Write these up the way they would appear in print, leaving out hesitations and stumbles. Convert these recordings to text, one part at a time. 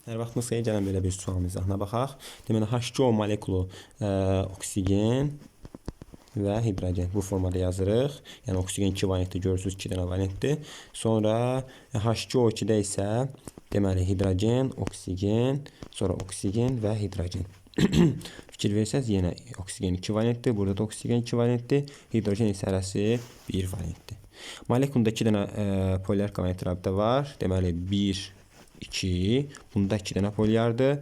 Hər vaxtınız xeyir, gəlin belə bir sualın izahına baxaq. Deməli, H2O molekulu oksigen və hidrogen bu formada yazırıq. Yəni oksigen 2 valentdir, görürsünüz 2 dənə valentdir. Sonra H2O2-də isə deməli hidrogen, oksigen, sonra oksigen və hidrogen. Fikir versəz yenə oksigen 2 valentdir, burada da oksigen 2 valentdir, hidrogen isə hərəsi 1 valentdir. Molekulda 2 dənə polyar kovalent rabitə var. Deməli 1 2, bunda 2 dənə polyardır.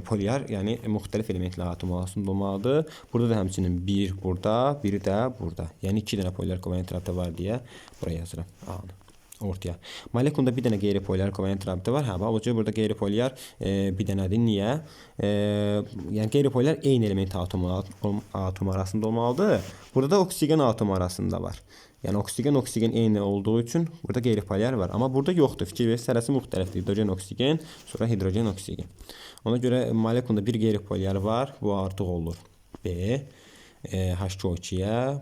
Polyar, yəni müxtəlif elementlər atom arasında olmalıdır. Burada da həmçinin 1 burada, biri də burada. Yəni 2 dənə polyar kovalent rabitə var deyə buraya yazıram. A-nı ortaya. Molekulda bir dənə qeyri-polyar kovalent rabitə var. Hə, bax, burada qeyri-polyar bir dənədir. Niyə? Yəni qeyri-polyar eyni element atom arasında olmalıdır. Burada da oksigen atom arasında var. Yəni oksigen eyni olduğu üçün burada qeyri-polyar var. Amma burada yoxdur. Fikir verirsiniz, hərəsi müxtəlifdir. Hidrogen, oksigen, sonra hidrogen, oksigen. Ona görə molekulda bir qeyri-polyar var. Bu artıq olur B, H2O2-yə.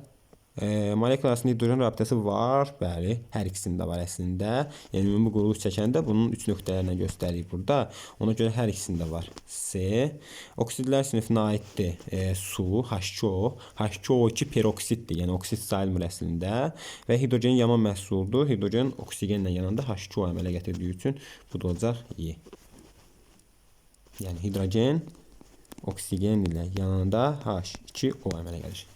Molekul arasında hidrogen rabitəsi var. Bəli, hər ikisində var əslində. Yəni ümumi quruluş çəkəndə bunun 3 nöqtələrinə göstəririk burada. Ona görə hər ikisində var. C. Oksidlər sinifinə aiddir. Su, H2O. H2O2 peroksiddir. Yəni oksid sayılmır əslində. Və hidrogen yaman məhsuldur. Hidrogen oksigenlə yanında H2O əmələ gətirdiyi üçün bu da olacaq Y. Yəni hidrogen oksigen ilə yanında H2O əmələ gəlir.